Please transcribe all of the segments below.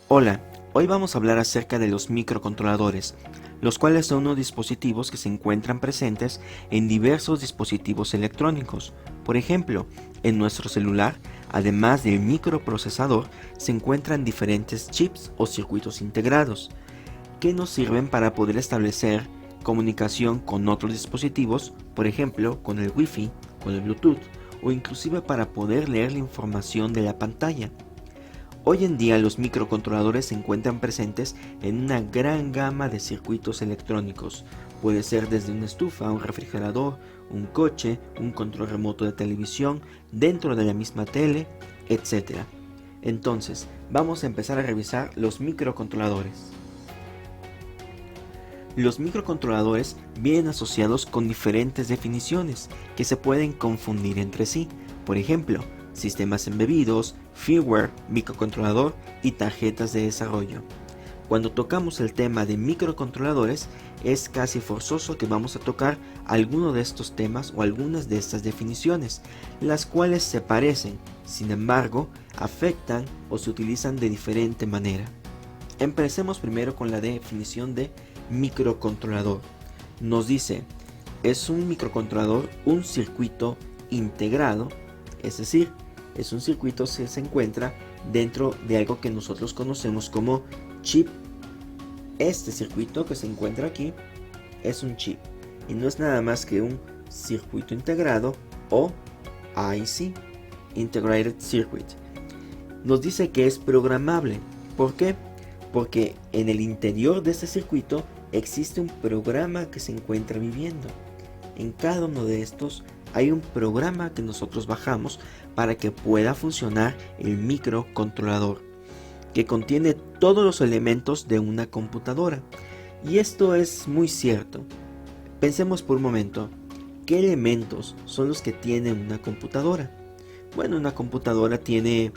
Hola, hoy vamos a hablar acerca de los microcontroladores, los cuales son unos dispositivos que se encuentran presentes en diversos dispositivos electrónicos. Por ejemplo, en nuestro celular, además del microprocesador, se encuentran diferentes chips o circuitos integrados, que nos sirven para poder establecer comunicación con otros dispositivos, por ejemplo, con el Wi-Fi, con el Bluetooth, o inclusive para poder leer la información de la pantalla. Hoy en día los microcontroladores se encuentran presentes en una gran gama de circuitos electrónicos. Puede ser desde una estufa, un refrigerador, un coche, un control remoto de televisión, dentro de la misma tele, etc. Entonces, vamos a empezar a revisar los microcontroladores. Los microcontroladores vienen asociados con diferentes definiciones que se pueden confundir entre sí. Por ejemplo, sistemas embebidos, firmware, microcontrolador y tarjetas de desarrollo. Cuando tocamos el tema de microcontroladores, es casi forzoso que vamos a tocar alguno de estos temas o algunas de estas definiciones, las cuales se parecen, sin embargo, afectan o se utilizan de diferente manera. Empecemos primero con la definición de microcontrolador. Nos dice, es un microcontrolador un circuito integrado, es decir, es un circuito que se encuentra dentro de algo que nosotros conocemos como chip. Este circuito que se encuentra aquí es un chip y no es nada más que un circuito integrado o IC, Integrated Circuit. Nos dice que es programable. ¿Por qué? Porque en el interior de este circuito existe un programa que se encuentra viviendo. En cada uno de estos hay un programa que nosotros bajamos para que pueda funcionar el microcontrolador, que contiene todos los elementos de una computadora. Y esto es muy cierto. Pensemos por un momento, ¿qué elementos son los que tiene una computadora? Bueno, una computadora tiene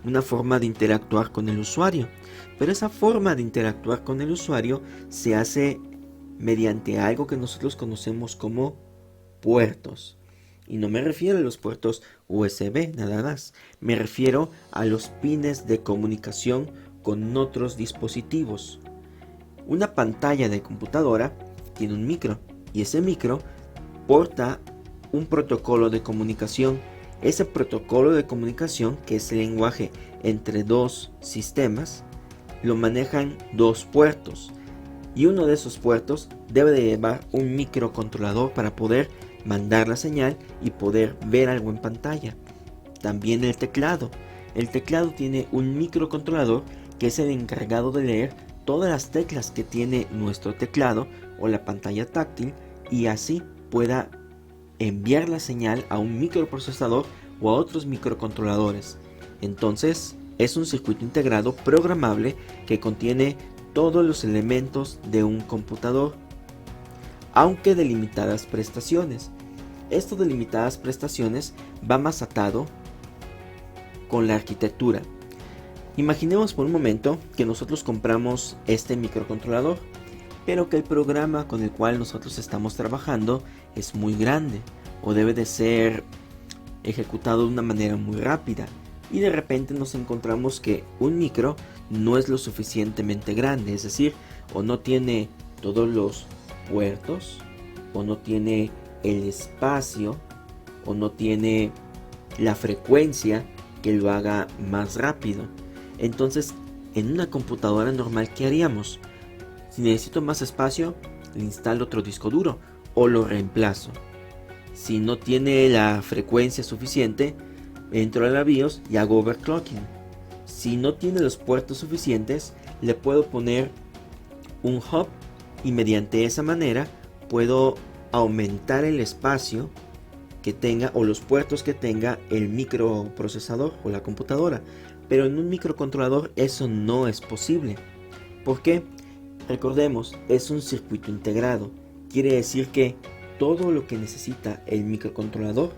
una forma de interactuar con el usuario, pero esa forma de interactuar con el usuario se hace mediante algo que nosotros conocemos como puertos. Y no me refiero a los puertos USB nada más, me refiero a los pines de comunicación con otros dispositivos. Una pantalla de computadora tiene un micro y ese micro porta un protocolo de comunicación. Ese protocolo de comunicación, que es el lenguaje entre dos sistemas, lo manejan dos puertos. Y uno de esos puertos debe de llevar un microcontrolador para poder mandar la señal y poder ver algo en pantalla. También el teclado. El teclado tiene un microcontrolador que es el encargado de leer todas las teclas que tiene nuestro teclado o la pantalla táctil y así pueda enviar la señal a un microprocesador o a otros microcontroladores. Entonces, es un circuito integrado programable que contiene todos los elementos de un computador, aunque de limitadas prestaciones. Esto de limitadas prestaciones va más atado con la arquitectura. Imaginemos por un momento que nosotros compramos este microcontrolador, pero que el programa con el cual nosotros estamos trabajando es muy grande o debe de ser ejecutado de una manera muy rápida y de repente nos encontramos que un micro no es lo suficientemente grande, es decir, o no tiene todos los puertos o no tiene el espacio o no tiene la frecuencia que lo haga más rápido. Entonces, en una computadora normal, ¿qué haríamos? Si necesito más espacio, le instalo otro disco duro o lo reemplazo. Si no tiene la frecuencia suficiente, entro a la BIOS y hago overclocking. Si no tiene los puertos suficientes, le puedo poner un hub y mediante esa manera puedo aumentar el espacio que tenga o los puertos que tenga el microprocesador o la computadora. Pero en un microcontrolador eso no es posible. ¿Por qué? Recordemos, es un circuito integrado. Quiere decir que todo lo que necesita el microcontrolador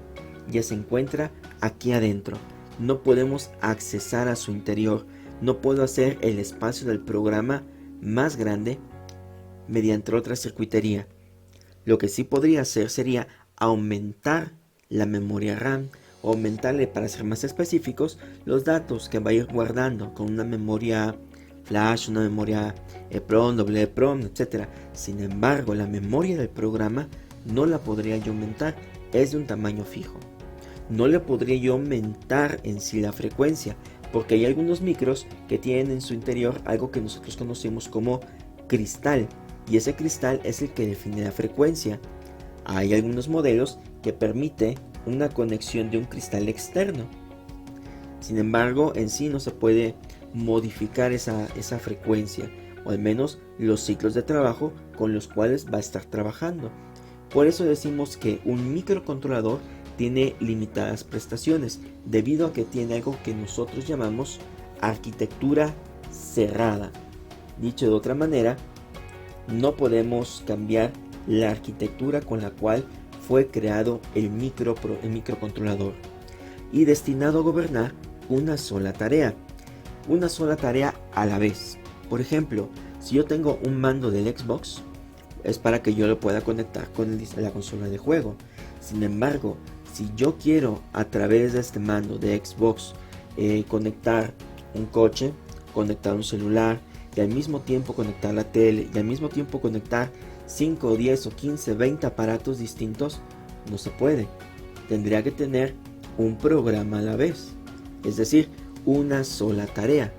ya se encuentra aquí adentro. No podemos accesar a su interior. No puedo hacer el espacio del programa más grande mediante otra circuitería. Lo que sí podría hacer sería aumentar la memoria RAM o aumentarle, para ser más específicos, los datos que va a ir guardando con una memoria flash, una memoria EEPROM, EEPROM, etc. Sin embargo, la memoria del programa no la podría yo aumentar, es de un tamaño fijo. No le podría yo aumentar en sí la frecuencia, porque hay algunos micros que tienen en su interior algo que nosotros conocemos como cristal, y ese cristal es el que define la frecuencia. Hay algunos modelos que permite una conexión de un cristal externo. Sin embargo, en sí no se puede modificar esa frecuencia, o al menos los ciclos de trabajo con los cuales va a estar trabajando. Por eso decimos que un microcontrolador tiene limitadas prestaciones, debido a que tiene algo que nosotros llamamos arquitectura cerrada. Dicho de otra manera, no podemos cambiar la arquitectura con la cual fue creado el microcontrolador y destinado a gobernar una sola tarea a la vez. Por ejemplo, si yo tengo un mando del Xbox, es para que yo lo pueda conectar con la consola de juego. Sin embargo, si yo quiero a través de este mando de Xbox conectar un coche, conectar un celular, y al mismo tiempo conectar la tele, y al mismo tiempo conectar 5, 10 o 15, 20 aparatos distintos, no se puede. Tendría que tener un programa a la vez, es decir, una sola tarea.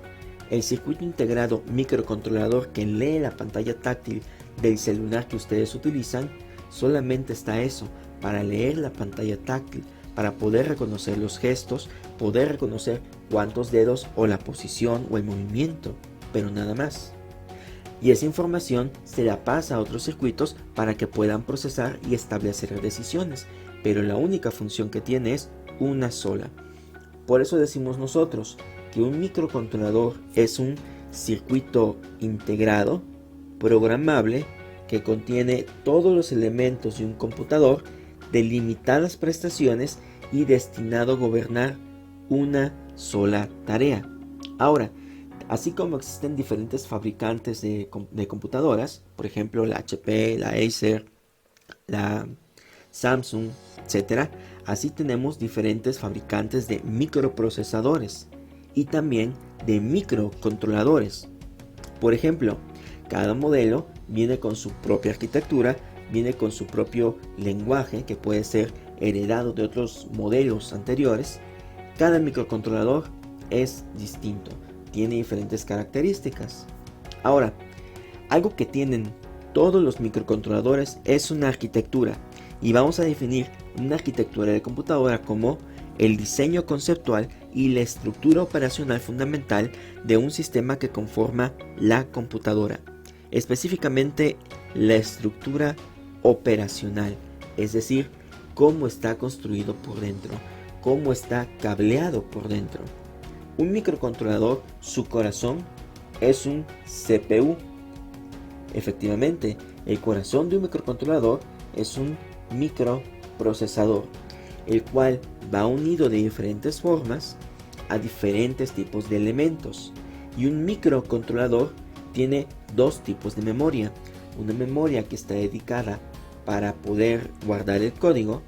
El circuito integrado microcontrolador que lee la pantalla táctil del celular que ustedes utilizan, solamente está eso, para leer la pantalla táctil, para poder reconocer los gestos, poder reconocer cuántos dedos o la posición o el movimiento, pero nada más. Y esa información se la pasa a otros circuitos para que puedan procesar y establecer decisiones, pero la única función que tiene es una sola. Por eso decimos nosotros que un microcontrolador es un circuito integrado, programable, que contiene todos los elementos de un computador de limitadas prestaciones y destinado a gobernar una sola tarea. Ahora, así como existen diferentes fabricantes de computadoras, por ejemplo la HP, la Acer, la Samsung, etc., así tenemos diferentes fabricantes de microprocesadores y también de microcontroladores. Por ejemplo, cada modelo viene con su propia arquitectura, viene con su propio lenguaje que puede ser heredado de otros modelos anteriores. Cada microcontrolador es distinto, tiene diferentes características. Ahora, algo que tienen todos los microcontroladores es una arquitectura, y vamos a definir una arquitectura de computadora como el diseño conceptual y la estructura operacional fundamental de un sistema que conforma la computadora, específicamente la estructura operacional, es decir, cómo está construido por dentro, cómo está cableado por dentro. Un microcontrolador, su corazón es un CPU. Efectivamente, el corazón de un microcontrolador es un microprocesador, el cual va unido de diferentes formas a diferentes tipos de elementos. Y un microcontrolador tiene dos tipos de memoria: una memoria que está dedicada para poder guardar el código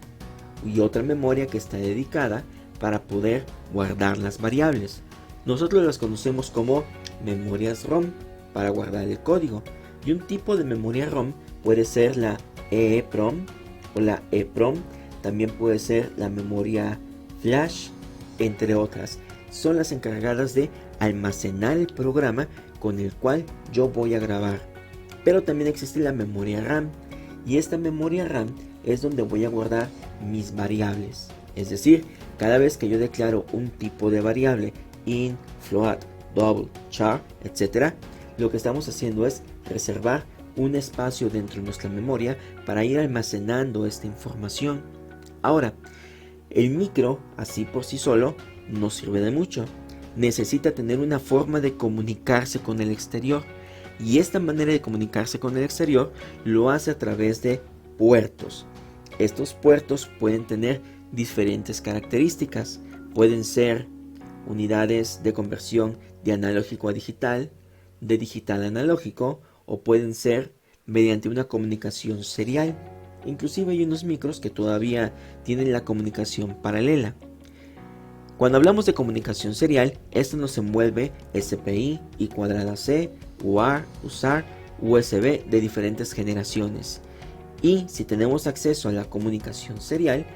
y otra memoria que está dedicada para poder guardar las variables. Nosotros las conocemos como memorias ROM para guardar el código, y un tipo de memoria ROM puede ser la EEPROM o la EEPROM, también puede ser la memoria flash, entre otras. Son las encargadas de almacenar el programa con el cual yo voy a grabar. Pero también existe la memoria RAM, y esta memoria RAM es donde voy a guardar mis variables. Es decir, cada vez que yo declaro un tipo de variable, int, float, double, char, etc., lo que estamos haciendo es reservar un espacio dentro de nuestra memoria para ir almacenando esta información. Ahora, el micro, así por sí solo, no sirve de mucho. Necesita tener una forma de comunicarse con el exterior, y esta manera de comunicarse con el exterior lo hace a través de puertos. Estos puertos pueden tener diferentes características. Pueden ser unidades de conversión de analógico a digital, de digital a analógico, o pueden ser mediante una comunicación serial. Inclusive hay unos micros que todavía tienen la comunicación paralela. Cuando hablamos de comunicación serial, esto nos envuelve SPI, I cuadrada C, UART, USART, USB de diferentes generaciones. Y si tenemos acceso a la comunicación serial,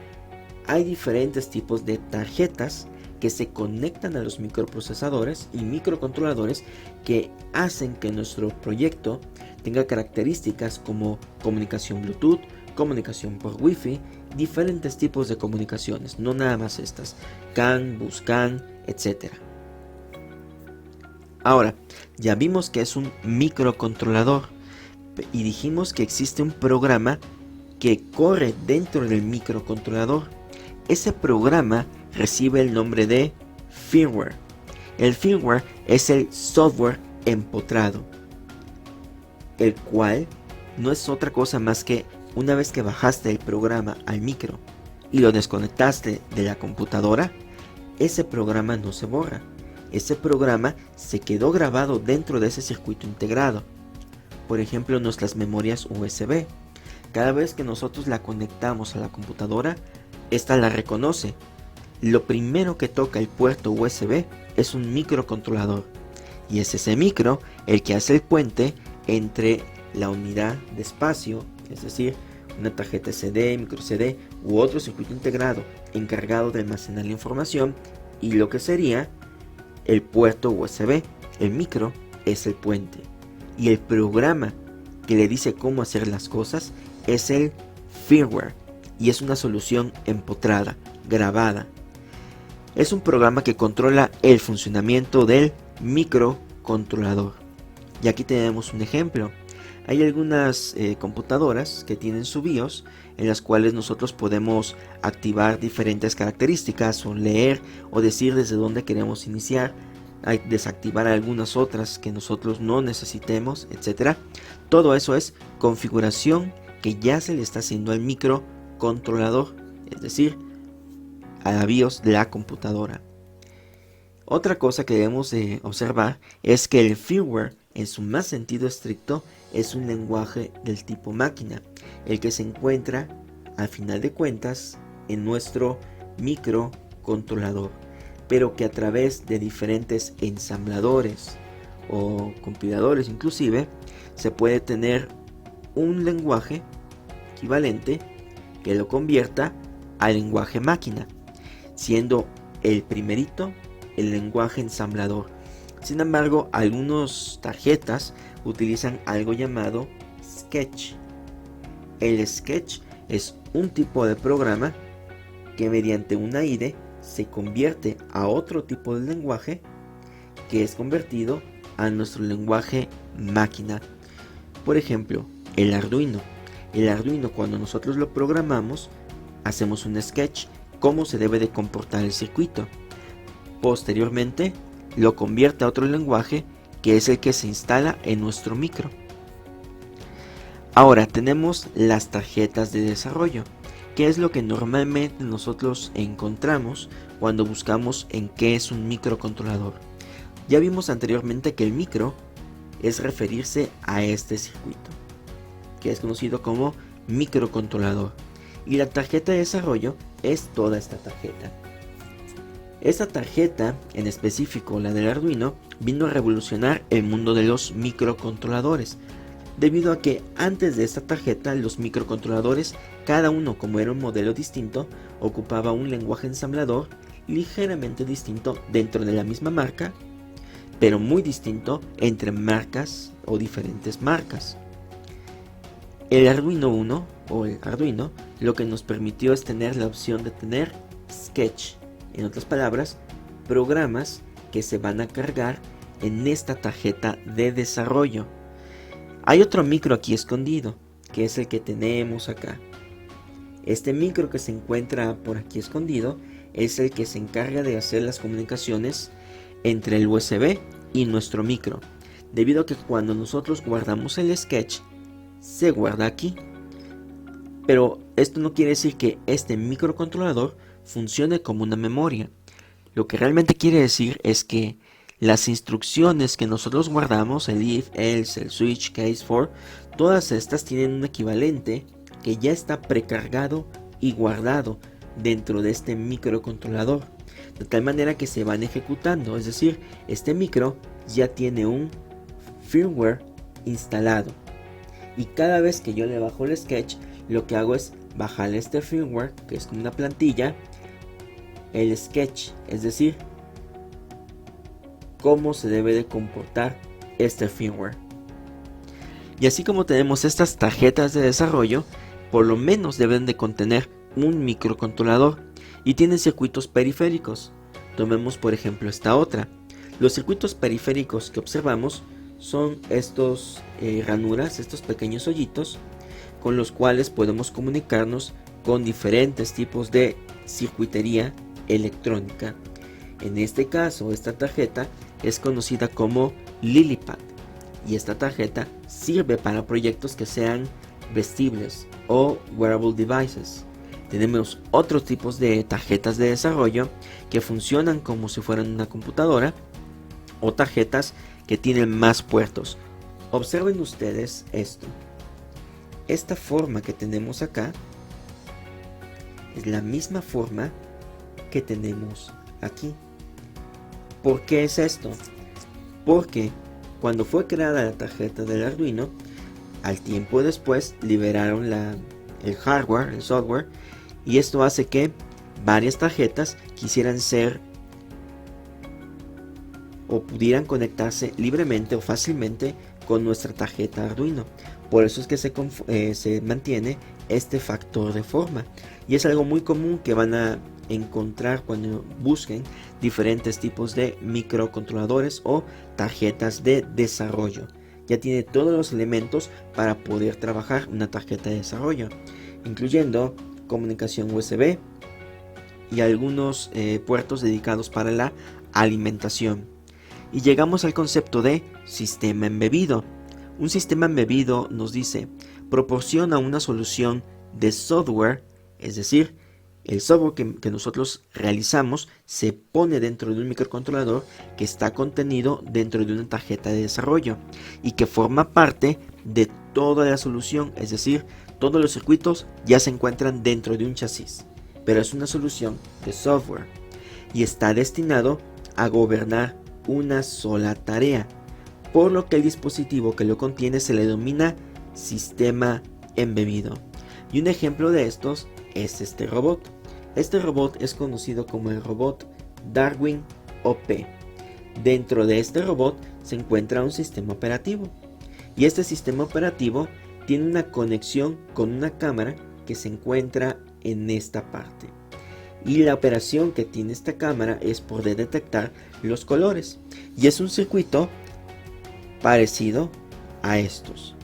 hay diferentes tipos de tarjetas que se conectan a los microprocesadores y microcontroladores que hacen que nuestro proyecto tenga características como comunicación Bluetooth, comunicación por Wi-Fi, diferentes tipos de comunicaciones, no nada más estas, CAN, BusCAN, etc. Ahora, ya vimos que es un microcontrolador y dijimos que existe un programa que corre dentro del microcontrolador. Ese programa recibe el nombre de firmware. El firmware es el software empotrado, el cual no es otra cosa más que una vez que bajaste el programa al micro y lo desconectaste de la computadora, ese programa no se borra. Ese programa se quedó grabado dentro de ese circuito integrado. Por ejemplo, nuestras memorias USB. Cada vez que nosotros la conectamos a la computadora, esta la reconoce. Lo primero que toca el puerto USB es un microcontrolador. Y es ese micro el que hace el puente entre la unidad de espacio, es decir, una tarjeta SD, micro CD u otro circuito integrado encargado de almacenar la información, y lo que sería el puerto USB. El micro es el puente y el programa que le dice cómo hacer las cosas es el firmware, y es una solución empotrada, grabada. Es un programa que controla el funcionamiento del microcontrolador. Y aquí tenemos un ejemplo. Hay algunas computadoras que tienen su BIOS, en las cuales nosotros podemos activar diferentes características o leer o decir desde dónde queremos iniciar, desactivar algunas otras que nosotros no necesitemos, etc. Todo eso es configuración que ya se le está haciendo al microcontrolador, es decir, a la BIOS de la computadora. Otra cosa que debemos de observar es que el firmware, en su más sentido estricto, es un lenguaje del tipo máquina, el que se encuentra al final de cuentas en nuestro microcontrolador, pero que a través de diferentes ensambladores o compiladores inclusive, se puede tener un lenguaje equivalente que lo convierta al lenguaje máquina, siendo el primerito el lenguaje ensamblador. Sin embargo, algunas tarjetas utilizan algo llamado Sketch. El Sketch es un tipo de programa que mediante una IDE se convierte a otro tipo de lenguaje que es convertido a nuestro lenguaje máquina. Por ejemplo, el Arduino. El Arduino, cuando nosotros lo programamos, hacemos un sketch cómo se debe de comportar el circuito. Posteriormente, lo convierte a otro lenguaje que es el que se instala en nuestro micro. Ahora tenemos las tarjetas de desarrollo, que es lo que normalmente nosotros encontramos cuando buscamos en qué es un microcontrolador. Ya vimos anteriormente que el micro es referirse a este circuito, que es conocido como microcontrolador, y la tarjeta de desarrollo es toda esta tarjeta. Esta tarjeta, en específico la del Arduino, vino a revolucionar el mundo de los microcontroladores, debido a que antes de esta tarjeta los microcontroladores, cada uno como era un modelo distinto, ocupaba un lenguaje ensamblador ligeramente distinto dentro de la misma marca, pero muy distinto entre marcas o diferentes marcas. El Arduino 1 o el Arduino lo que nos permitió es tener la opción de tener Sketch, en otras palabras, programas que se van a cargar en esta tarjeta de desarrollo. Hay otro micro aquí escondido, que es el que tenemos acá. Este micro que se encuentra por aquí escondido es el que se encarga de hacer las comunicaciones entre el USB y nuestro micro, debido a que cuando nosotros guardamos el sketch, se guarda aquí. Pero esto no quiere decir que este microcontrolador funcione como una memoria. Lo que realmente quiere decir es que las instrucciones que nosotros guardamos, el if, else, el switch, case for, todas estas tienen un equivalente que ya está precargado y guardado dentro de este microcontrolador. de tal manera que se van ejecutando, es decir, este micro ya tiene un firmware instalado, y cada vez que yo le bajo el sketch, lo que hago es bajarle este firmware, que es como una plantilla, el sketch, es decir, cómo se debe de comportar este firmware. Y así como tenemos estas tarjetas de desarrollo, por lo menos deben de contener un microcontrolador y tienen circuitos periféricos. Tomemos por ejemplo esta otra. Los circuitos periféricos que observamos son estos ranuras, estos pequeños hoyitos con los cuales podemos comunicarnos con diferentes tipos de circuitería electrónica. En este caso, esta tarjeta es conocida como LilyPad, y esta tarjeta sirve para proyectos que sean vestibles o wearable devices. Tenemos otros tipos de tarjetas de desarrollo que funcionan como si fueran una computadora, o tarjetas que tienen más puertos. Observen ustedes esto. Esta forma que tenemos acá es la misma forma que tenemos aquí. ¿Por qué es esto? Porque cuando fue creada la tarjeta del Arduino, al tiempo después liberaron el hardware, el software, y esto hace que varias tarjetas quisieran ser o pudieran conectarse libremente o fácilmente con nuestra tarjeta Arduino. Por eso es que se mantiene este factor de forma, y es algo muy común que van a encontrar cuando busquen diferentes tipos de microcontroladores o tarjetas de desarrollo. Ya tiene todos los elementos para poder trabajar una tarjeta de desarrollo, incluyendo comunicación USB y algunos puertos dedicados para la alimentación. Y llegamos al concepto de sistema embebido. Un sistema embebido nos dice, proporciona una solución de software, es decir, el software que nosotros realizamos se pone dentro de un microcontrolador que está contenido dentro de una tarjeta de desarrollo y que forma parte de toda la solución, es decir, todos los circuitos ya se encuentran dentro de un chasis, pero es una solución de software y está destinado a gobernar una sola tarea, por lo que el dispositivo que lo contiene se le denomina sistema embebido. Y un ejemplo de estos es este robot. Este robot es conocido como el robot Darwin OP. Dentro de este robot se encuentra un sistema operativo, y este sistema operativo tiene una conexión con una cámara que se encuentra en esta parte. Y la operación que tiene esta cámara es poder detectar los colores, y es un circuito parecido a estos.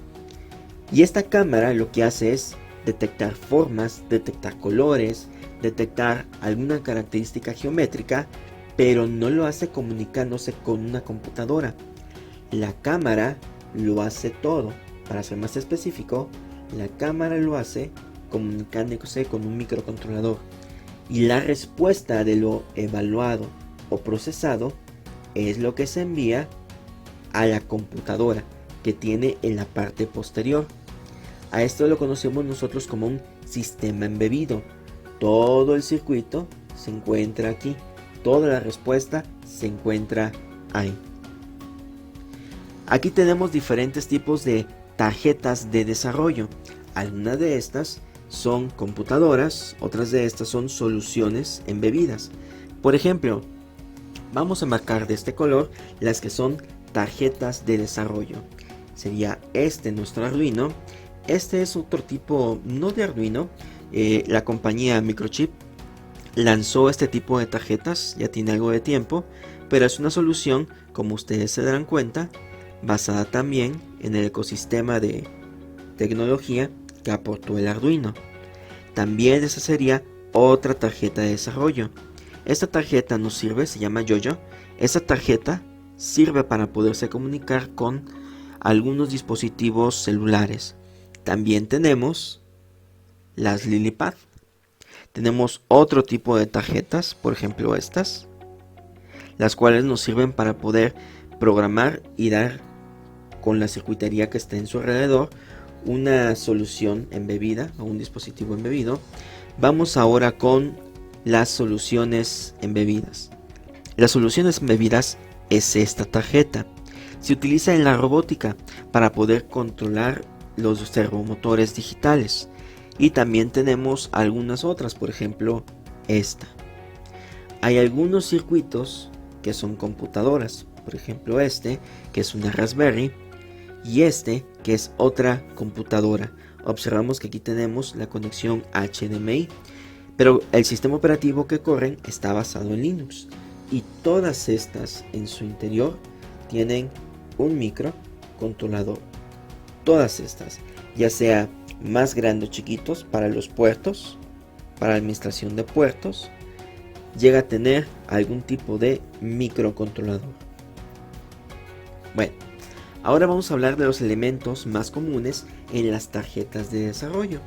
Y esta cámara lo que hace es detectar formas, detectar colores, detectar alguna característica geométrica, pero no lo hace comunicándose con una computadora. La cámara lo hace todo. Para ser más específico, la cámara lo hace comunicándose con un microcontrolador, y la respuesta de lo evaluado o procesado es lo que se envía a la computadora que tiene en la parte posterior. A esto lo conocemos nosotros como un sistema embebido. Todo el circuito se encuentra aquí, toda la respuesta se encuentra ahí. Aquí tenemos diferentes tipos de tarjetas de desarrollo. Algunas de estas son computadoras, otras de estas son soluciones embebidas. Por ejemplo, vamos a marcar de este color las que son tarjetas de desarrollo. Sería nuestro Arduino. Este es otro tipo, no de Arduino. La compañía Microchip lanzó este tipo de tarjetas, ya tiene algo de tiempo, pero es una solución, como ustedes se darán cuenta, basada también en el ecosistema de tecnología que aportó el Arduino. También esa sería otra tarjeta de desarrollo. Esta tarjeta nos sirve, se llama YoYo. Esta tarjeta sirve para poderse comunicar con algunos dispositivos celulares. También tenemos las LilyPad. Tenemos otro tipo de tarjetas, por ejemplo estas, las cuales nos sirven para poder programar y dar con la circuitería que esté en su alrededor una solución embebida o un dispositivo embebido. Vamos ahora con las soluciones embebidas. Las soluciones embebidas es esta tarjeta. Se utiliza en la robótica para poder controlar los servomotores digitales. Y también tenemos algunas otras, por ejemplo, esta. Hay algunos circuitos que son computadoras, por ejemplo este, que es una Raspberry, y este, que es otra computadora. Observamos que aquí tenemos la conexión HDMI, pero el sistema operativo que corren está basado en Linux. Y todas estas en su interior tienen un microcontrolador. Todas estas, ya sea más grandes o chiquitos para los puertos, para administración de puertos, llega a tener algún tipo de microcontrolador. Bueno, ahora vamos a hablar de los elementos más comunes en las tarjetas de desarrollo.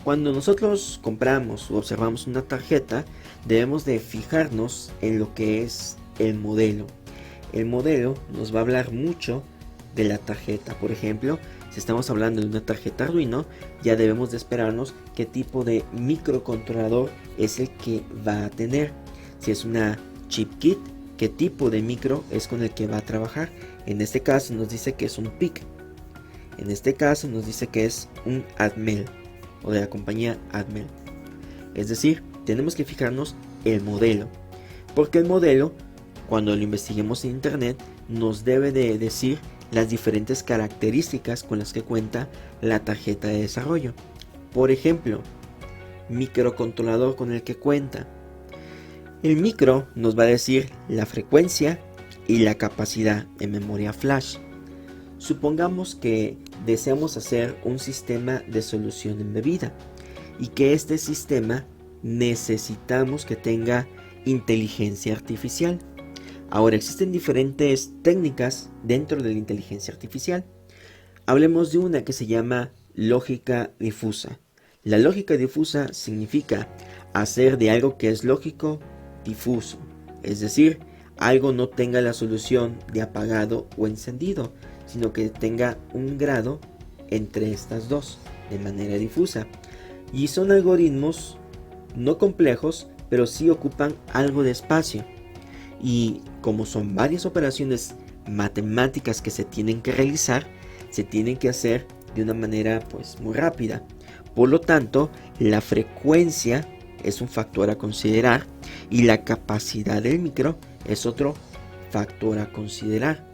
Cuando nosotros compramos o observamos una tarjeta, debemos de fijarnos en lo que es el modelo. El modelo nos va a hablar mucho de la tarjeta. Por ejemplo, si estamos hablando de una tarjeta Arduino, ya debemos de esperarnos qué tipo de microcontrolador es el que va a tener. Si es una chip kit, qué tipo de micro es con el que va a trabajar. En este caso nos dice que es un PIC. En este caso nos dice que es un Atmel o de la compañía Atmel. Es decir, tenemos que fijarnos el modelo, porque el modelo, cuando lo investiguemos en internet, nos debe de decir las diferentes características con las que cuenta la tarjeta de desarrollo. Por ejemplo, microcontrolador con el que cuenta. El micro nos va a decir la frecuencia y la capacidad en memoria flash. Supongamos que deseamos hacer un sistema de solución embebida y que este sistema necesitamos que tenga inteligencia artificial. Ahora, existen diferentes técnicas dentro de la inteligencia artificial. Hablemos de una que se llama lógica difusa. La lógica difusa significa hacer de algo que es lógico difuso, es decir, algo no tenga la solución de apagado o encendido, sino que tenga un grado entre estas dos, de manera difusa. Y son algoritmos no complejos, pero sí ocupan algo de espacio. Y como son varias operaciones matemáticas que se tienen que realizar, se tienen que hacer de una manera muy rápida. Por lo tanto, la frecuencia es un factor a considerar y la capacidad del micro es otro factor a considerar.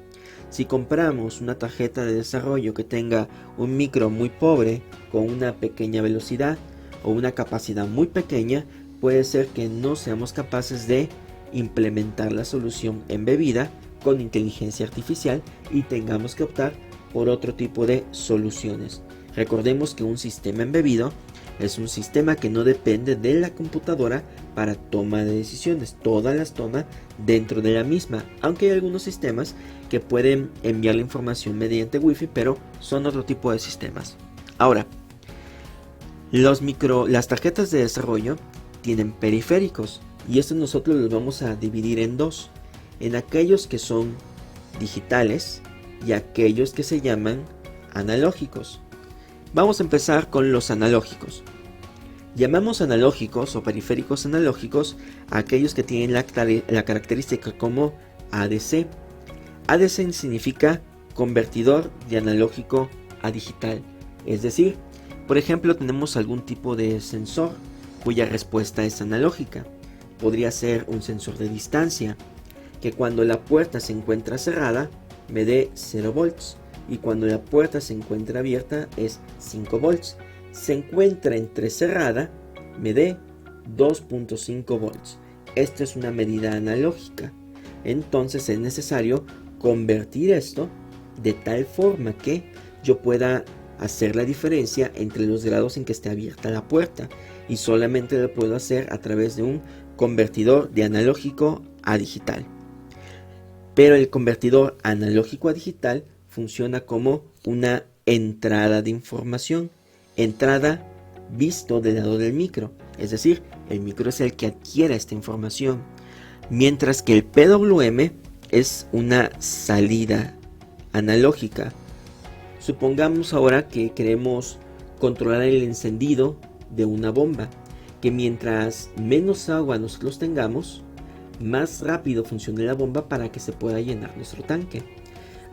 Si compramos una tarjeta de desarrollo que tenga un micro muy pobre, con una pequeña velocidad o una capacidad muy pequeña, puede ser que no seamos capaces de implementar la solución embebida con inteligencia artificial y tengamos que optar por otro tipo de soluciones. Recordemos que un sistema embebido es un sistema que no depende de la computadora para toma de decisiones, todas las toma dentro de la misma, aunque hay algunos sistemas que pueden enviar la información mediante Wi-Fi, pero son otro tipo de sistemas. Ahora, las tarjetas de desarrollo tienen periféricos y estos nosotros los vamos a dividir en dos, en aquellos que son digitales y aquellos que se llaman analógicos. Vamos a empezar con los analógicos. Llamamos analógicos o periféricos analógicos a aquellos que tienen la característica como ADC. ADC significa convertidor de analógico a digital. Es decir, por ejemplo, tenemos algún tipo de sensor cuya respuesta es analógica. Podría ser un sensor de distancia, que cuando la puerta se encuentra cerrada me dé 0 volts. Y cuando la puerta se encuentra abierta es 5 volts. Se encuentra entrecerrada, me dé 2.5 volts. Esto es una medida analógica. Entonces es necesario convertir esto de tal forma que yo pueda hacer la diferencia entre los grados en que esté abierta la puerta. Y solamente lo puedo hacer a través de un convertidor de analógico a digital. Pero el convertidor analógico a digital funciona como una entrada de información, entrada visto del lado del micro, es decir, el micro es el que adquiere esta información, mientras que el PWM es una salida analógica. Supongamos ahora que queremos controlar el encendido de una bomba. que mientras menos agua nosotros tengamos, más rápido funcione la bomba para que se pueda llenar nuestro tanque.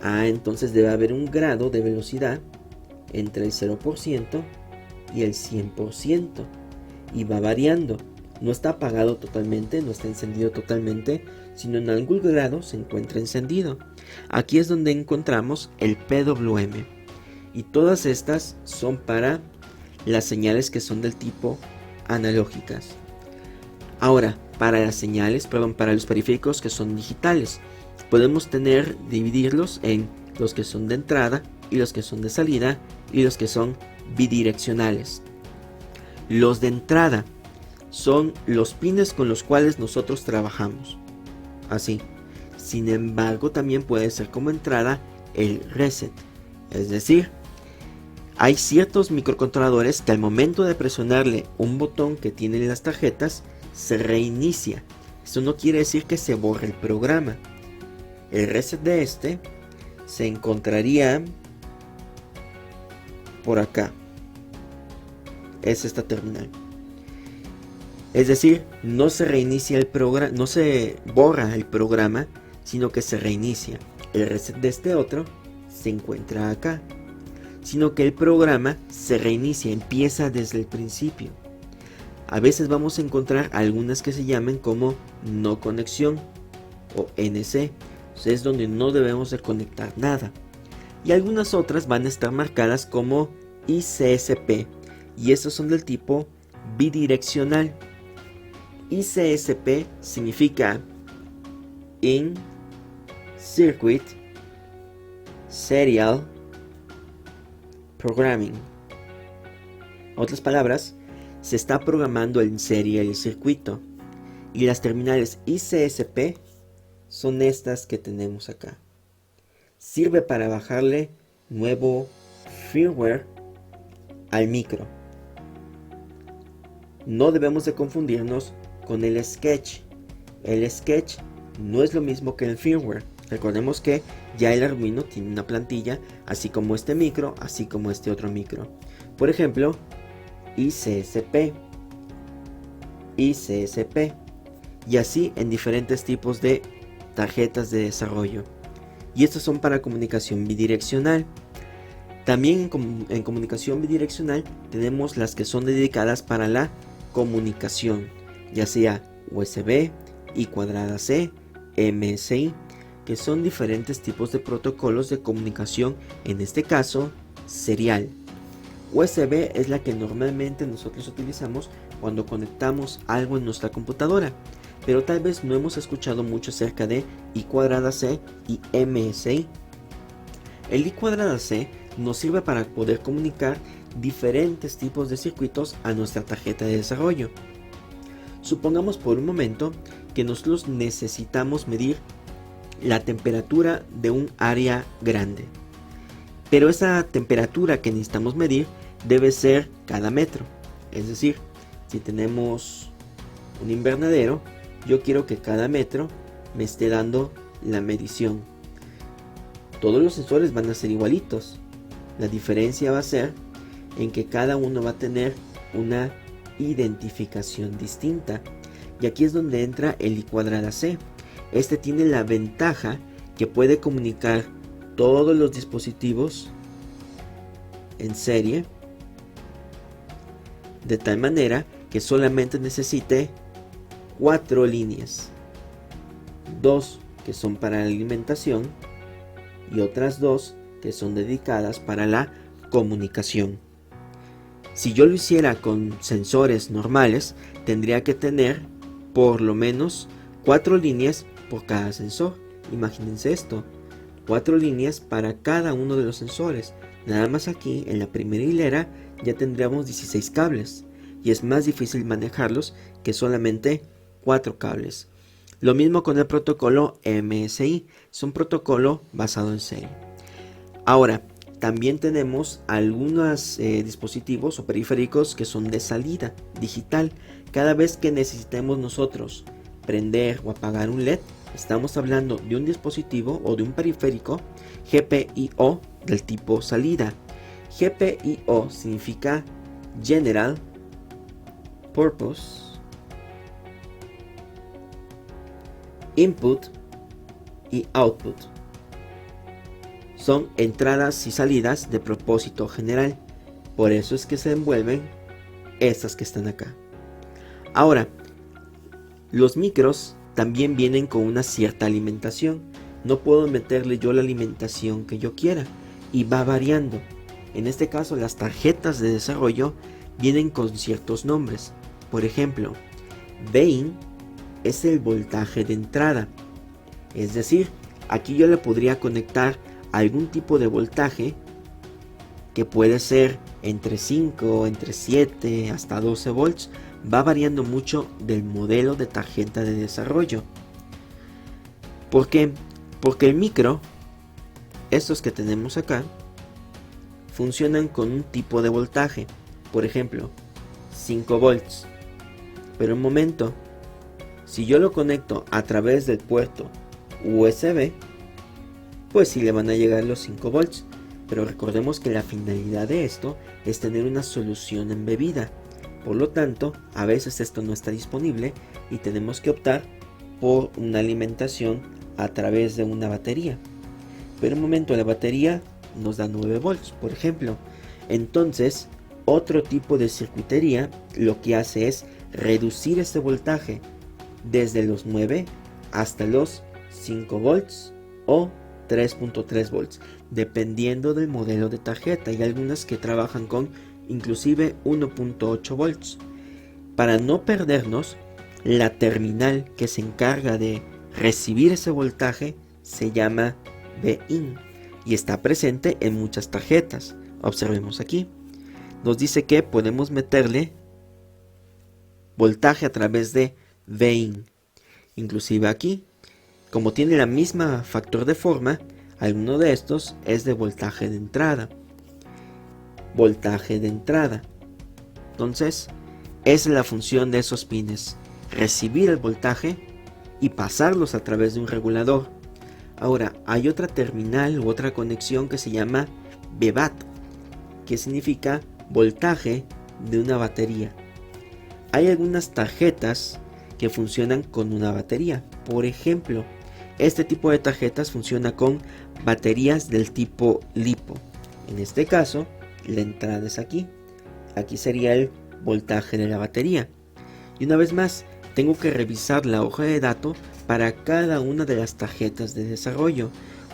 Entonces debe haber un grado de velocidad entre el 0% y el 100%, y va variando. No está apagado totalmente, no está encendido totalmente, sino en algún grado se encuentra encendido. Aquí es donde encontramos el PWM, y todas estas son para las señales que son del tipo analógicas. Ahora, para los periféricos que son digitales, podemos dividirlos en los que son de entrada y los que son de salida y los que son bidireccionales. Los de entrada son los pines con los cuales nosotros trabajamos, así. Sin embargo, también puede ser como entrada el reset, es decir, hay ciertos microcontroladores que al momento de presionarle un botón que tienen las tarjetas, se reinicia. Esto no quiere decir que se borre el programa. El reset de este se encontraría por acá. Es esta terminal. Es decir, no se reinicia el programa, no se borra el programa, sino que se reinicia. El reset de este otro se encuentra acá, sino que el programa se reinicia, empieza desde el principio. A veces vamos a encontrar algunas que se llaman como no conexión o NC, es donde no debemos de conectar nada. Y algunas otras van a estar marcadas como ICSP, y estos son del tipo bidireccional. ICSP significa In Circuit Serial Programming. Otras palabras, se está programando en serie el circuito. Y las terminales ICSP son estas que tenemos acá. Sirve para bajarle nuevo firmware al micro. No debemos de confundirnos con el sketch. El sketch no es lo mismo que el firmware. Recordemos que ya el Arduino tiene una plantilla, así como este micro, así como este otro micro. Por ejemplo, ICSP, ICSP, y así en diferentes tipos de tarjetas de desarrollo. Y estos son para comunicación bidireccional. También en comunicación bidireccional tenemos las que son dedicadas para la comunicación, ya sea USB, I²C, MSI, que son diferentes tipos de protocolos de comunicación, en este caso serial. USB es la que normalmente nosotros utilizamos cuando conectamos algo en nuestra computadora, pero tal vez no hemos escuchado mucho acerca de I²C y MSI. El I²C nos sirve para poder comunicar diferentes tipos de circuitos a nuestra tarjeta de desarrollo. Supongamos por un momento que nosotros necesitamos medir la temperatura de un área grande, pero esa temperatura que necesitamos medir debe ser cada metro. Es decir, si tenemos un invernadero, yo quiero que cada metro me esté dando la medición. Todos los sensores van a ser igualitos. La diferencia va a ser en que cada uno va a tener una identificación distinta. Y aquí es donde entra el I²C. Este tiene la ventaja que puede comunicar todos los dispositivos en serie, de tal manera que solamente necesite 4 líneas, 2 que son para la alimentación y otras 2 que son dedicadas para la comunicación. Si yo lo hiciera con sensores normales, tendría que tener por lo menos 4 líneas por cada sensor. Imagínense esto, 4 líneas para cada uno de los sensores. Nada más aquí en la primera hilera ya tendríamos 16 cables, y es más difícil manejarlos que solamente 4 cables. Lo mismo con el protocolo MSI, es un protocolo basado en serie. Ahora, también tenemos algunos dispositivos o periféricos que son de salida digital. Cada vez que necesitemos nosotros prender o apagar un LED, estamos hablando de un dispositivo o de un periférico GPIO del tipo salida. GPIO significa General purpose, input y output. Son entradas y salidas de propósito general. Por eso es que se envuelven estas que están acá. Ahora, los micros también vienen con una cierta alimentación. No puedo meterle yo la alimentación que yo quiera y va variando. En este caso, las tarjetas de desarrollo vienen con ciertos nombres. Por ejemplo, Vin es el voltaje de entrada. Es decir, aquí yo le podría conectar algún tipo de voltaje que puede ser entre 5, entre 7 hasta 12 volts. Va variando mucho del modelo de tarjeta de desarrollo. ¿Por qué? Porque el micro, estos que tenemos acá, funcionan con un tipo de voltaje. Por ejemplo, 5 volts. Pero un momento, si yo lo conecto a través del puerto USB, pues sí le van a llegar los 5 volts. Pero recordemos que la finalidad de esto es tener una solución embebida. Por lo tanto, a veces esto no está disponible y tenemos que optar por una alimentación a través de una batería. Pero un momento, la batería nos da 9 volts, por ejemplo. Entonces, otro tipo de circuitería lo que hace es reducir este voltaje desde los 9 hasta los 5 volts o 3.3 volts, dependiendo del modelo de tarjeta. Hay algunas que trabajan con inclusive 1.8 volts. Para no perdernos, la terminal que se encarga de recibir ese voltaje se llama VIN y está presente en muchas tarjetas. Observemos aquí. Nos dice que podemos meterle voltaje a través de VIN. Inclusive aquí, como tiene la misma factor de forma, alguno de estos es de voltaje de entrada. Voltaje de entrada. Entonces, esa es la función de esos pines: recibir el voltaje y pasarlos a través de un regulador. Ahora, hay otra terminal u otra conexión que se llama VBAT, que significa voltaje de una batería. Hay algunas tarjetas que funcionan con una batería. Por ejemplo, este tipo de tarjetas funciona con baterías del tipo LiPo. En este caso, la entrada es aquí. Aquí sería el voltaje de la batería. Y una vez más, tengo que revisar la hoja de datos para cada una de las tarjetas de desarrollo.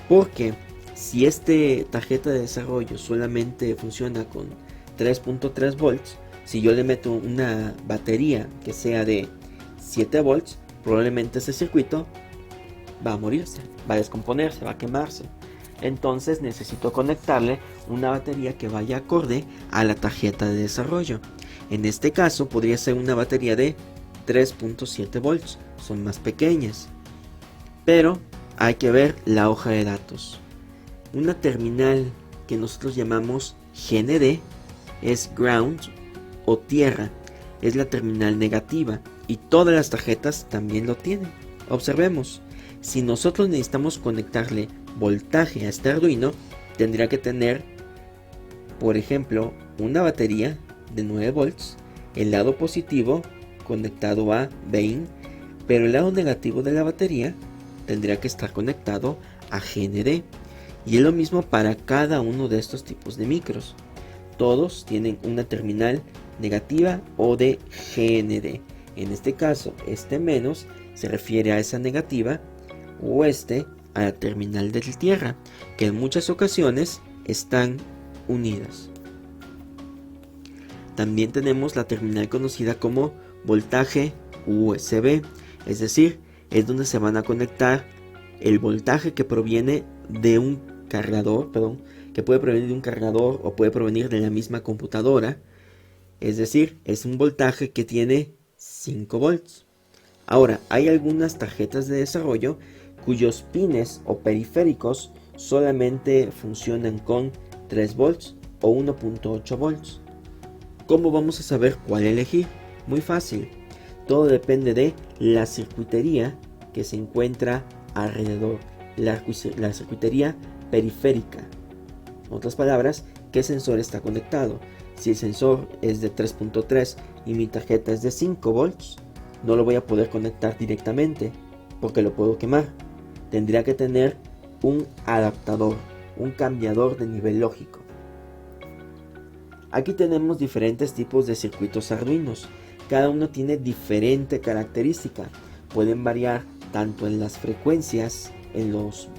Porque si esta tarjeta de desarrollo solamente funciona con 3.3 volts, si yo le meto una batería que sea de 7 volts, probablemente ese circuito va a morirse, va a descomponerse, va a quemarse. Entonces necesito conectarle una batería que vaya acorde a la tarjeta de desarrollo. En este caso podría ser una batería de 3.7 volts, son más pequeñas. Pero hay que ver la hoja de datos. Una terminal que nosotros llamamos GND es ground o tierra, es la terminal negativa y todas las tarjetas también lo tienen. Observemos, si nosotros necesitamos conectarle voltaje a este Arduino, tendría que tener, por ejemplo, una batería de 9 volts, el lado positivo conectado a VIN, pero el lado negativo de la batería tendría que estar conectado a GND. Y es lo mismo para cada uno de estos tipos de micros. Todos tienen una terminal negativa o de GND. En este caso, este menos se refiere a esa negativa o este a la terminal de tierra, que en muchas ocasiones están unidas. También tenemos la terminal conocida como voltaje USB, es decir, es donde se van a conectar el voltaje que proviene de un cargador, que puede provenir de un cargador o puede provenir de la misma computadora. Es decir, es un voltaje que tiene 5 volts. Ahora, hay algunas tarjetas de desarrollo cuyos pines o periféricos solamente funcionan con 3 volts o 1.8 volts. ¿Cómo vamos a saber cuál elegir? Muy fácil. Todo depende de la circuitería que se encuentra alrededor. La circuitería periférica. En otras palabras, ¿qué sensor está conectado? Si el sensor es de 3.3 y mi tarjeta es de 5 volts, no lo voy a poder conectar directamente porque lo puedo quemar. Tendría que tener un adaptador, un cambiador de nivel lógico. Aquí tenemos diferentes tipos de circuitos Arduinos. Cada uno tiene diferente característica. Pueden variar tanto en las frecuencias, en los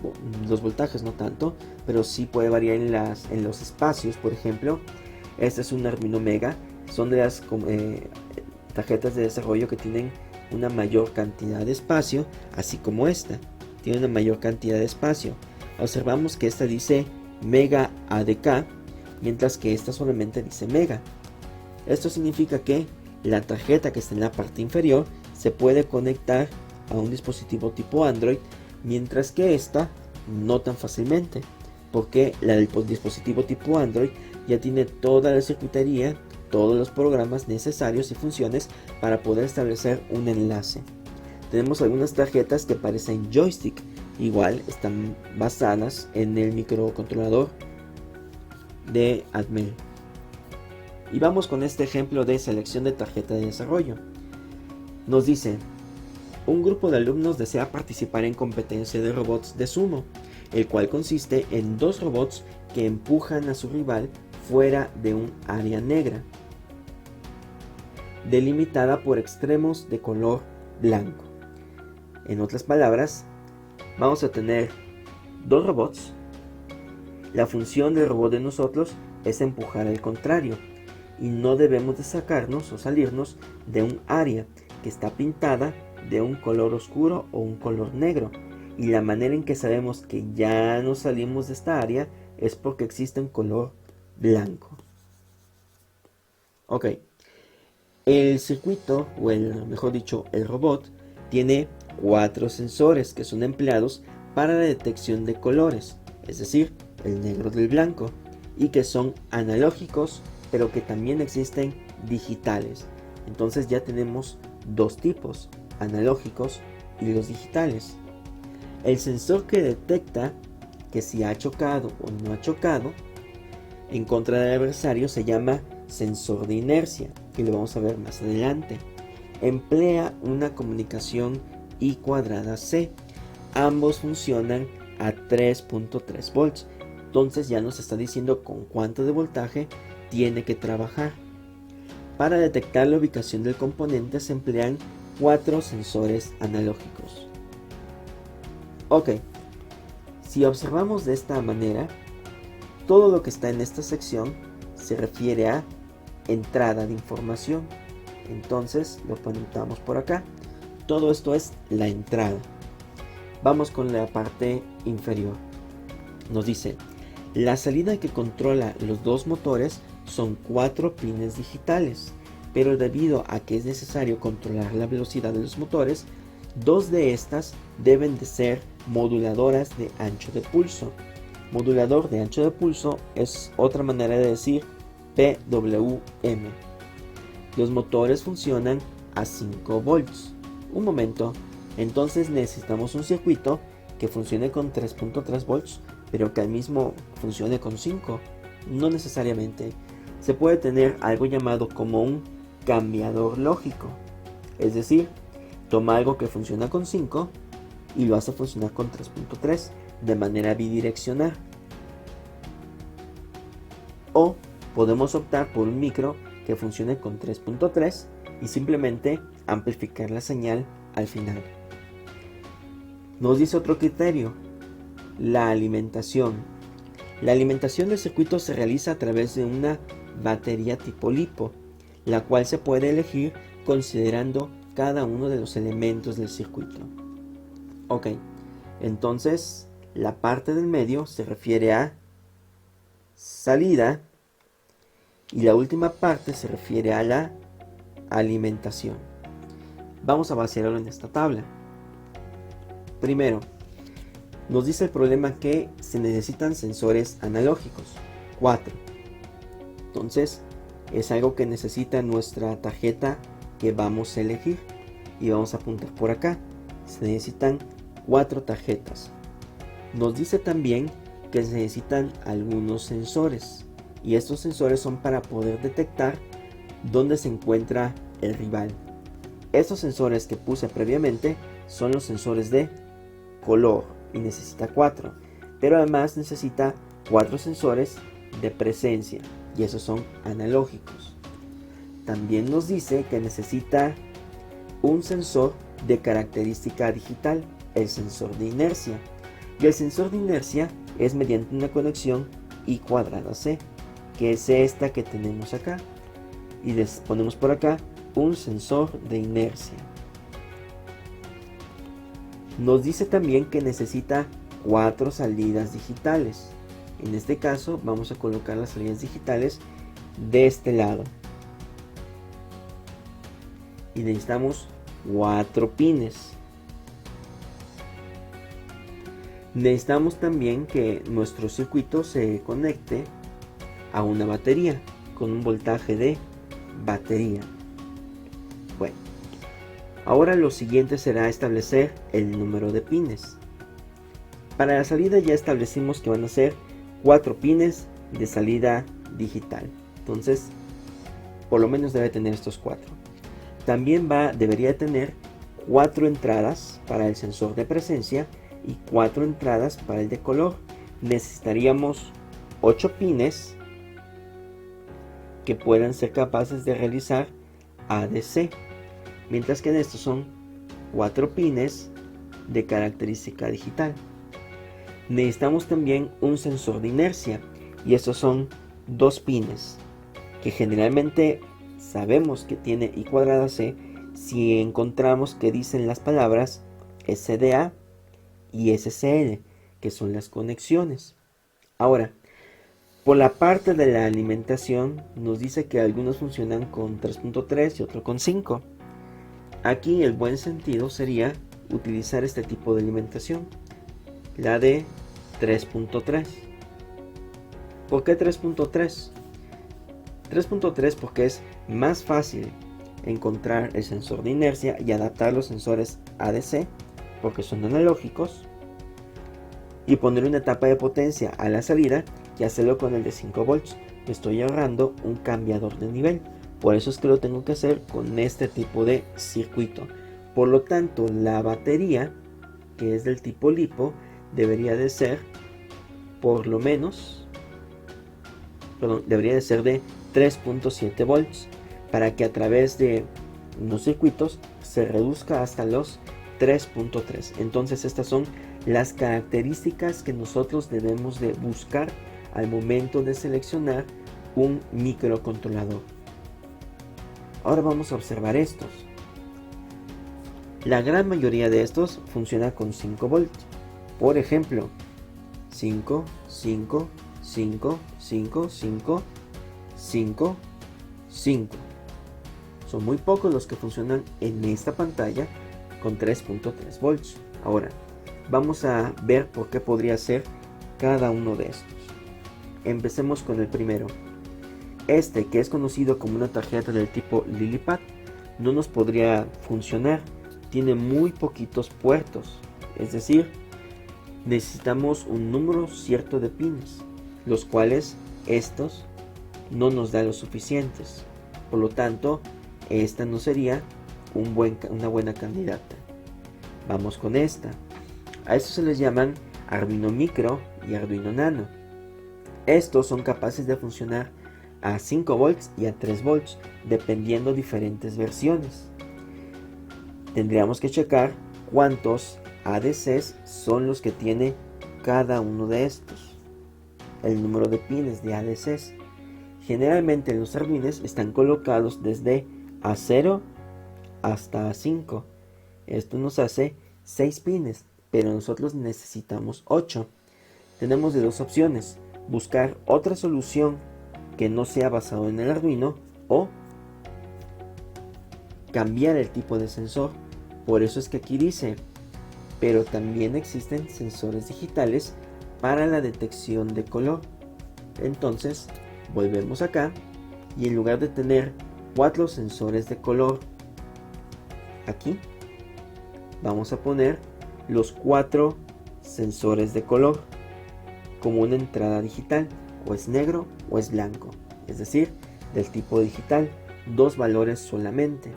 voltajes no tanto, pero sí puede variar en los espacios. Por ejemplo, este es un Arduino Mega. Son de las tarjetas de desarrollo que tienen una mayor cantidad de espacio, así como esta tiene una mayor cantidad de espacio. Observamos que esta dice Mega ADK, mientras que esta solamente dice Mega. Esto significa que la tarjeta que está en la parte inferior se puede conectar a un dispositivo tipo Android, mientras que esta no tan fácilmente, porque la del dispositivo tipo Android ya tiene toda la circuitería, todos los programas necesarios y funciones para poder establecer un enlace. Tenemos algunas tarjetas que parecen joystick, igual están basadas en el microcontrolador de Atmel. Y vamos con este ejemplo de selección de tarjeta de desarrollo. Nos dice: un grupo de alumnos desea participar en competencia de robots de sumo, el cual consiste en 2 robots que empujan a su rival fuera de un área negra, delimitada por extremos de color blanco. En otras palabras, vamos a tener 2 robots. La función del robot de nosotros es empujar al contrario, y no debemos de sacarnos o salirnos de un área que está pintada de un color oscuro o un color negro. Y la manera en que sabemos que ya nos salimos de esta área es porque existe un color blanco. Ok, el circuito, o mejor dicho, el robot, tiene 4 sensores que son empleados para la detección de colores, es decir, el negro del blanco, y que son analógicos, pero que también existen digitales. Entonces ya tenemos 2 tipos, analógicos y los digitales. El sensor que detecta que si ha chocado o no ha chocado en contra del adversario se llama sensor de inercia, que lo vamos a ver más adelante. Emplea una comunicación I cuadrada C. Ambos funcionan a 3.3 volts. Entonces ya nos está diciendo con cuánto de voltaje tiene que trabajar. Para detectar la ubicación del componente se emplean 4 sensores analógicos. Ok, si observamos de esta manera, todo lo que está en esta sección se refiere a entrada de información. Entonces lo apuntamos por acá. Todo esto es la entrada. Vamos con la parte inferior. Nos dice: la salida que controla los 2 motores son 4 pines digitales, pero debido a que es necesario controlar la velocidad de los motores, 2 de estas deben de ser moduladoras de ancho de pulso. Modulador de ancho de pulso es otra manera de decir PWM. Los motores funcionan a 5 volts. Un momento, entonces necesitamos un circuito que funcione con 3.3 volts, pero que al mismo funcione con 5. No necesariamente. Se puede tener algo llamado como un cambiador lógico. Es decir, toma algo que funciona con 5 y lo hace funcionar con 3.3 de manera bidireccional. O podemos optar por un micro que funcione con 3.3 y simplemente amplificar la señal al final. Nos dice otro criterio: la alimentación. La alimentación del circuito se realiza a través de una batería tipo LiPo, la cual se puede elegir considerando cada uno de los elementos del circuito. Ok, entonces la parte del medio se refiere a salida y la última parte se refiere a la alimentación. Vamos a vaciarlo en esta tabla. Primero, nos dice el problema que se necesitan sensores analógicos, 4. Entonces, es algo que necesita nuestra tarjeta que vamos a elegir. Y vamos a apuntar por acá. Se necesitan 4 tarjetas. Nos dice también que se necesitan algunos sensores. Y estos sensores son para poder detectar dónde se encuentra el rival. Estos sensores que puse previamente son los sensores de color y necesita 4, pero además necesita 4 sensores de presencia y esos son analógicos. También nos dice que necesita un sensor de característica digital, el sensor de inercia, y el sensor de inercia es mediante una conexión I²C, que es esta que tenemos acá, y les ponemos por acá un sensor de inercia. Nos dice también que necesita 4 salidas digitales. En este caso vamos a colocar las salidas digitales de este lado. Y necesitamos 4 pines. Necesitamos también que nuestro circuito se conecte a una batería con un voltaje de batería. Bueno, ahora lo siguiente será establecer el número de pines. Para la salida ya establecimos que van a ser 4 pines de salida digital. Entonces, por lo menos debe tener estos 4. También debería tener 4 entradas para el sensor de presencia y 4 entradas para el de color. Necesitaríamos 8 pines que puedan ser capaces de realizar ADC, mientras que en estos son 4 pines de característica digital. Necesitamos también un sensor de inercia y estos son 2 pines que generalmente sabemos que tiene I²C si encontramos que dicen las palabras SDA y SCN, que son las conexiones. Ahora, por la parte de la alimentación nos dice que algunos funcionan con 3.3 y otro con 5. Aquí el buen sentido sería utilizar este tipo de alimentación, la de 3.3. ¿Por qué 3.3? 3.3 porque es más fácil encontrar el sensor de inercia y adaptar los sensores ADC porque son analógicos y poner una etapa de potencia a la salida y hacerlo con el de 5 volts. Me estoy ahorrando un cambiador de nivel, por eso es que lo tengo que hacer con este tipo de circuito. Por lo tanto, la batería, que es del tipo LiPo, debería de ser por lo menos, debería de ser de 3.7 volts para que a través de unos circuitos se reduzca hasta los 3.3. Entonces estas son las características que nosotros debemos de buscar al momento de seleccionar un microcontrolador. Ahora vamos a observar estos. La gran mayoría de estos funciona con 5 volts. Por ejemplo, 5, 5, 5, 5, 5, 5, 5. Son muy pocos los que funcionan en esta pantalla con 3.3 volts. Ahora, vamos a ver por qué podría ser cada uno de estos. Empecemos con el primero. Este, que es conocido como una tarjeta del tipo LilyPad, no nos podría funcionar. Tiene muy poquitos puertos, es decir, necesitamos un número cierto de pines, los cuales estos no nos da los suficientes. Por lo tanto, esta no sería una buena candidata. Vamos con esta. A estos se les llaman Arduino Micro y Arduino Nano. Estos son capaces de funcionar a 5 volts y a 3 volts, dependiendo diferentes versiones. Tendríamos que checar cuántos ADCs son los que tiene cada uno de estos, el número de pines de ADCs. Generalmente los Arduinos están colocados desde A0 hasta A5. Esto nos hace 6 pines, pero nosotros necesitamos 8. Tenemos de dos opciones: buscar otra solución que no sea basado en el Arduino o cambiar el tipo de sensor. Por eso es que aquí dice, pero también existen sensores digitales para la detección de color. Entonces volvemos acá y en lugar de tener 4 sensores de color aquí, vamos a poner los 4 sensores de color como una entrada digital, o es negro o es blanco, es decir, del tipo digital. dos valores solamente.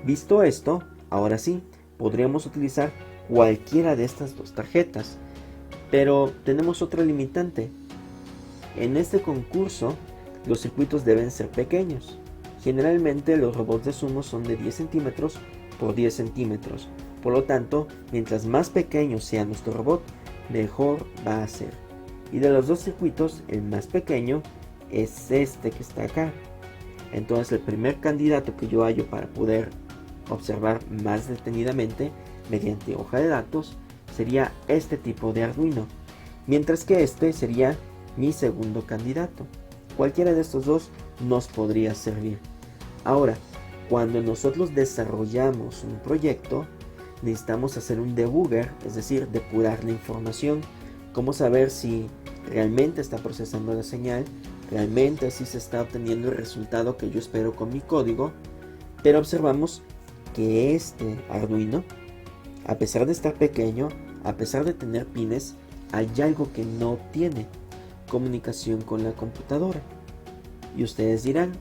Visto esto, ahora sí, podríamos utilizar cualquiera de estas dos tarjetas, pero tenemos otra limitante. En este concurso, los circuitos deben ser pequeños. Generalmente los robots de sumo son de 10 centímetros por 10 centímetros. Por lo tanto, mientras más pequeño sea nuestro robot, mejor va a ser. Y de los dos circuitos, el más pequeño es este que está acá. Entonces el primer candidato que yo hallo para poder observar más detenidamente mediante hoja de datos sería este tipo de Arduino, mientras que este sería mi segundo candidato. Cualquiera de estos dos nos podría servir. Ahora, cuando nosotros desarrollamos un proyecto, necesitamos hacer un debugger, es decir, depurar la información. Cómo saber si realmente está procesando la señal, realmente si se está obteniendo el resultado que yo espero con mi código. Pero observamos que este Arduino, a pesar de estar pequeño, a pesar de tener pines, hay algo que no tiene: comunicación con la computadora. Y ustedes dirán,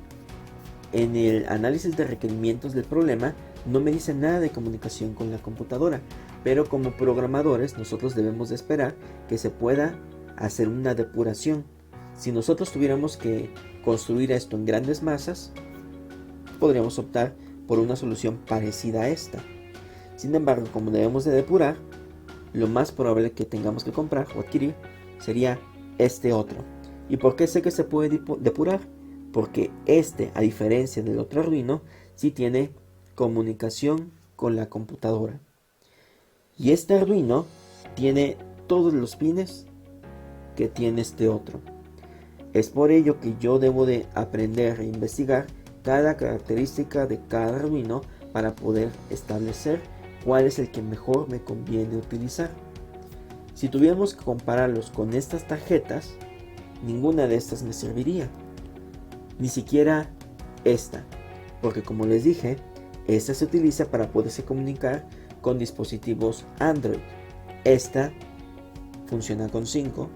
en el análisis de requerimientos del problema no me dice nada de comunicación con la computadora, pero como programadores nosotros debemos de esperar que se pueda hacer una depuración. Si nosotros tuviéramos que construir esto en grandes masas, podríamos optar por una solución parecida a esta. Sin embargo, como debemos de depurar, lo más probable que tengamos que comprar o adquirir sería este otro. ¿Y por qué sé que se puede depurar? Porque este, a diferencia del otro Arduino, sí tiene comunicación con la computadora. Y este Arduino tiene todos los pines que tiene este otro. Es por ello que yo debo de aprender e investigar cada característica de cada Arduino para poder establecer cuál es el que mejor me conviene utilizar. Si tuviéramos que compararlos con estas tarjetas, ninguna de estas me serviría. Ni siquiera esta, porque como les dije, esta se utiliza para poderse comunicar con dispositivos Android. Esta funciona con 5,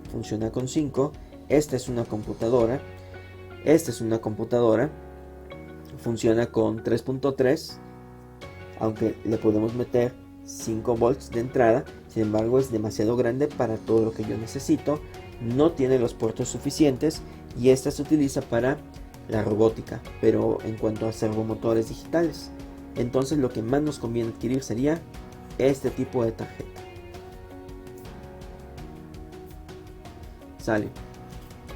esta es una computadora, funciona con 3.3, aunque le podemos meter 5 volts de entrada. Sin embargo, es demasiado grande para todo lo que yo necesito, no tiene los puertos suficientes, y esta se utiliza para la robótica, pero en cuanto a servomotores digitales. Entonces lo que más nos conviene adquirir sería este tipo de tarjeta. Sale.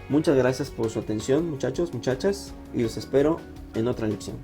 Muchas gracias por su atención, muchachos, muchachas, y los espero en otra lección.